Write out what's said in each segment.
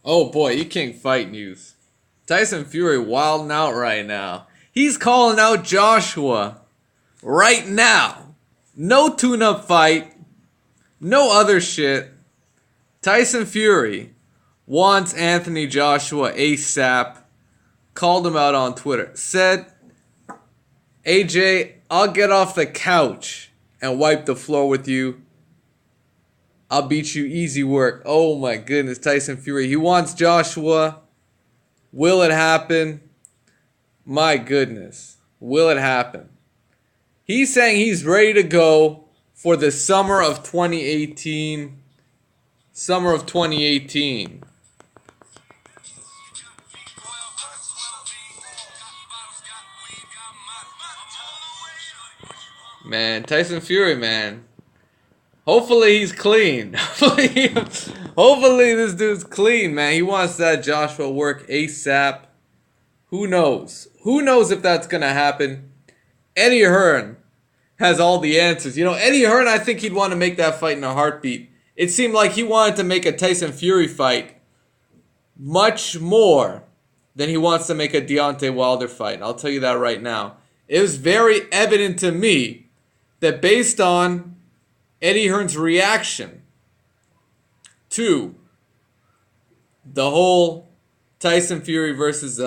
Oh boy, you can't fight news. Tyson Fury wilding out right now. He's calling out Joshua right now. No tune-up fight. No other shit. Tyson Fury wants Anthony Joshua ASAP. Called him out on Twitter. Said, AJ, I'll get off the couch and wipe the floor with you. I'll beat you easy work. Oh my goodness, Tyson Fury. He wants Joshua. Will it happen? My goodness. Will it happen? He's saying he's ready to go for the summer of 2018. Summer of 2018. Man, Tyson Fury, man. Hopefully he's clean. Hopefully this dude's clean, man. He wants that Joshua work ASAP. Who knows? Who knows if that's going to happen? Eddie Hearn has all the answers. You know, Eddie Hearn, I think he'd want to make that fight in a heartbeat. It seemed like he wanted to make a Tyson Fury fight much more than he wants to make a Deontay Wilder fight. I'll tell you that right now. It was very evident to me that based on Eddie Hearn's reaction to the whole Tyson Fury versus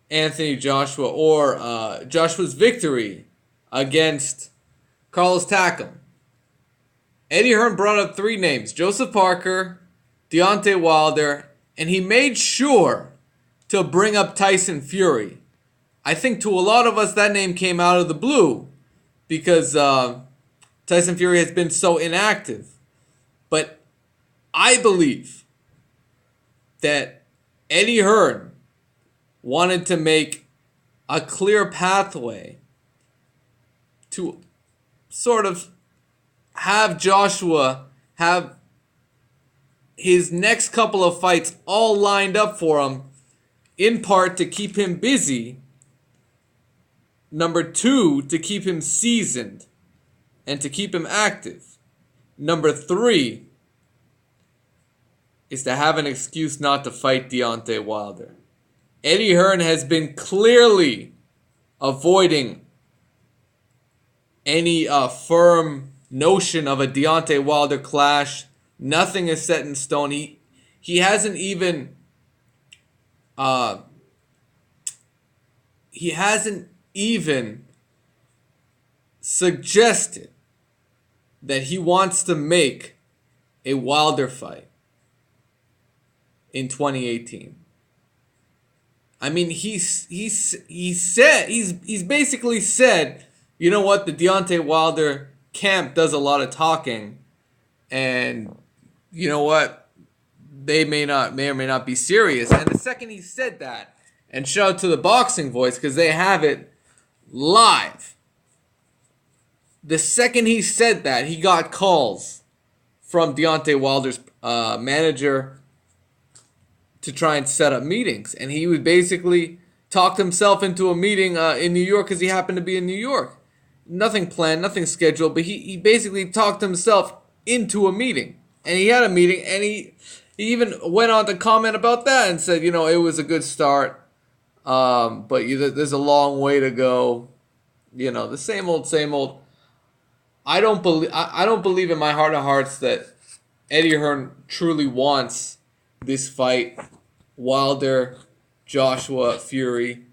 Anthony Joshua, or Joshua's victory against Carlos Takam, Eddie Hearn brought up three names: Joseph Parker, Deontay Wilder, and he made sure to bring up Tyson Fury. I think to a lot of us that name came out of the blue because Tyson Fury has been so inactive. But I believe that Eddie Hearn wanted to make a clear pathway to sort of have Joshua have his next couple of fights all lined up for him, in part to keep him busy, number two, to keep him seasoned and to keep him active, number three is to have an excuse not to fight Deontay Wilder. Eddie Hearn has been clearly avoiding any firm notion of a Deontay Wilder clash. Nothing is set in stone. He hasn't even suggested that he wants to make a Wilder fight in 2018. I mean, he's basically said, you know what, the Deontay Wilder camp does a lot of talking, and you know what, they may or may not be serious. And the second he said that, and shout out to the Boxing Voice because they have it live. The second he said that, he got calls from Deontay Wilder's manager to try and set up meetings. And he would basically talked himself into a meeting in New York because he happened to be in New York. Nothing planned, nothing scheduled, but he basically talked himself into a meeting. And he had a meeting, and he even went on to comment about that and said, you know, it was a good start, but there's a long way to go. You know, the same old, same old. I don't believe in my heart of hearts that Eddie Hearn truly wants this fight, Wilder, Joshua, Fury.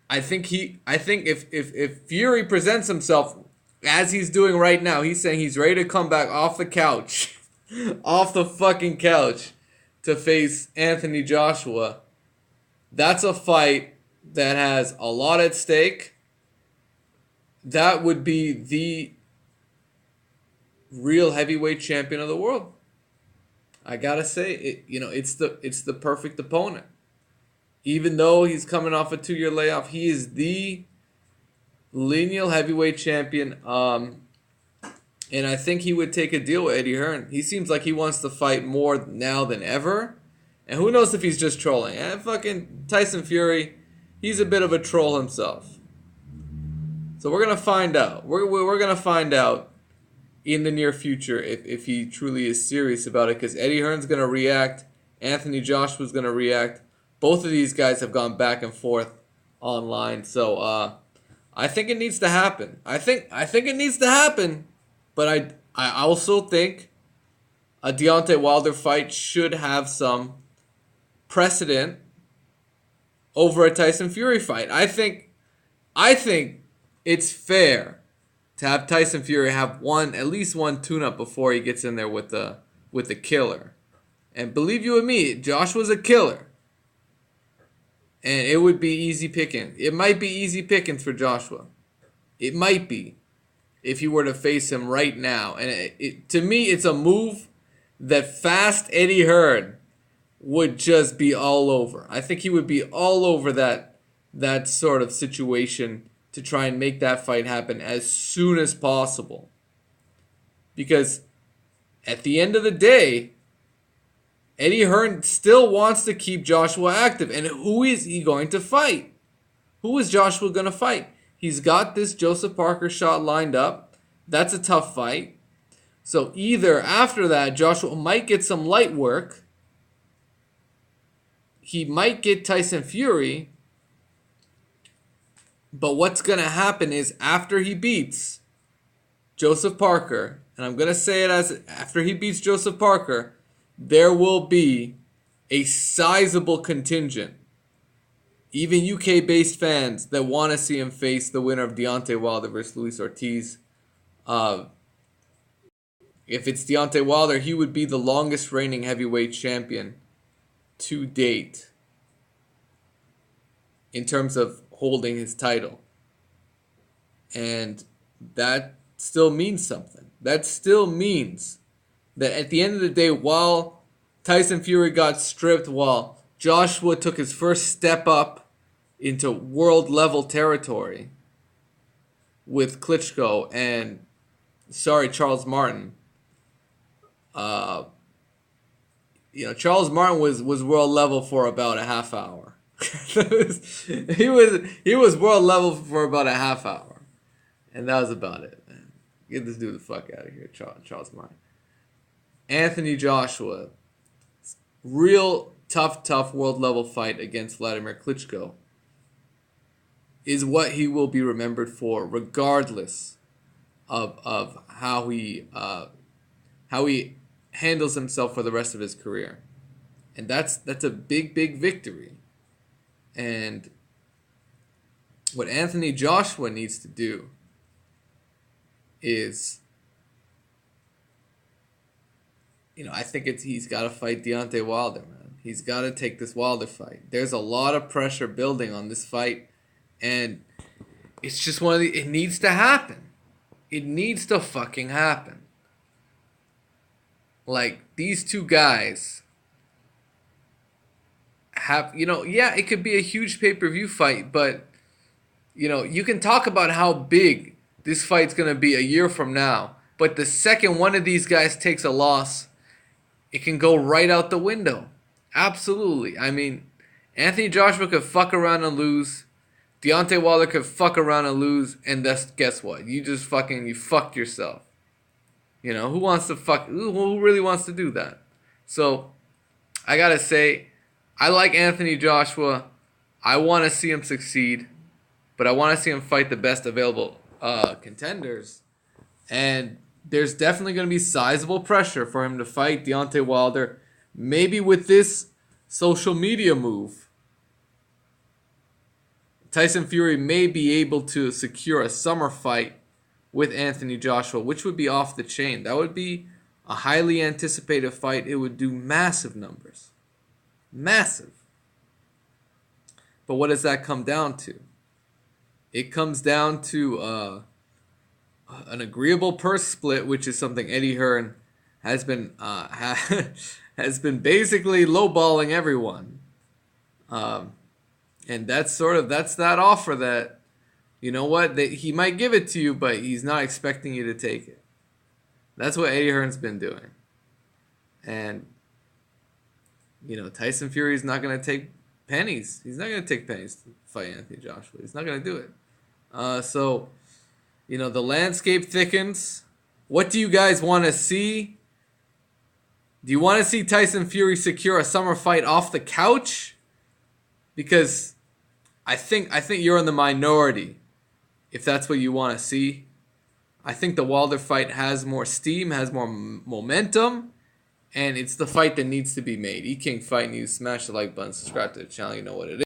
I think if Fury presents himself as he's doing right now, he's saying he's ready to come back off the couch, off the fucking couch, to face Anthony Joshua. That's a fight that has a lot at stake. That would be the real heavyweight champion of the world. I gotta say, it's the perfect opponent. Even though he's coming off a 2-year layoff, he is the lineal heavyweight champion. And I think he would take a deal with Eddie Hearn. He seems like he wants to fight more now than ever. And who knows if he's just trolling. And fucking Tyson Fury, he's a bit of a troll himself. So we're going to find out. We're going to find out in the near future if he truly is serious about it. Because Eddie Hearn's going to react Anthony Joshua's going to react. Both of these guys have gone back and forth online. So I think it needs to happen. I think it needs to happen. But I also think a Deontay Wilder fight should have some precedent over a Tyson Fury fight. I think it's fair to have Tyson Fury have at least one tune-up before he gets in there with the killer. And believe you and me, Joshua's a killer. And it would be easy picking. It might be easy pickings for Joshua. It might be if he were to face him right now. And to me, it's a move that fast Eddie Hearn would just be all over. I think he would be all over that sort of situation to try and make that fight happen as soon as possible. Because at the end of the day, Eddie Hearn still wants to keep Joshua active. And who is he going to fight? Who is Joshua going to fight? He's got this Joseph Parker shot lined up. That's a tough fight. So either after that, Joshua might get some light work. He might get Tyson Fury. But what's going to happen is after he beats Joseph Parker, and I'm going to say it as after he beats Joseph Parker, there will be a sizable contingent, even UK-based fans, that want to see him face the winner of Deontay Wilder versus Luis Ortiz. If it's Deontay Wilder, he would be the longest reigning heavyweight champion to date in terms of holding his title. And that still means something. That still means that at the end of the day, while Tyson Fury got stripped, while Joshua took his first step up into world level territory with Klitschko and Charles Martin, Charles Martin was world level for about a half hour. he was world level for about a half hour, and that was about it. Man. Get this dude the fuck out of here, Charles Martin. Anthony Joshua, real tough world level fight against Vladimir Klitschko is what he will be remembered for, regardless of how he handles himself for the rest of his career, and that's a big victory. And what Anthony Joshua needs to do is, I think he's got to fight Deontay Wilder, man. He's got to take this Wilder fight. There's a lot of pressure building on this fight, and it's just it needs to happen. It needs to fucking happen. Like, these two guys have, it could be a huge pay-per-view fight, but, you can talk about how big this fight's going to be a year from now, but the second one of these guys takes a loss, it can go right out the window. Absolutely. I mean, Anthony Joshua could fuck around and lose. Deontay Wilder could fuck around and lose, and guess what? You fucked yourself. Who wants to fuck? Who really wants to do that? So, I gotta say, I like Anthony Joshua. I want to see him succeed, but I want to see him fight the best available contenders. And there's definitely going to be sizable pressure for him to fight Deontay Wilder. Maybe with this social media move, Tyson Fury may be able to secure a summer fight with Anthony Joshua, which would be off the chain. That would be a highly anticipated fight. It would do massive numbers. Massive. But what does that come down to? It comes down to an agreeable purse split, which is something Eddie Hearn has been has been basically lowballing everyone. And that's that offer that, that he might give it to you, but he's not expecting you to take it. That's what Eddie Hearn's been doing. And, Tyson Fury is not going to take pennies. He's not going to take pennies to fight Anthony Joshua. He's not going to do it. So, the landscape thickens. What do you guys want to see? Do you want to see Tyson Fury secure a summer fight off the couch? Because I think you're in the minority if that's what you want to see. I think the Wilder fight has more steam, has more momentum, and it's the fight that needs to be made. E King Fight News. Smash the like button, subscribe to the channel. You know what it is.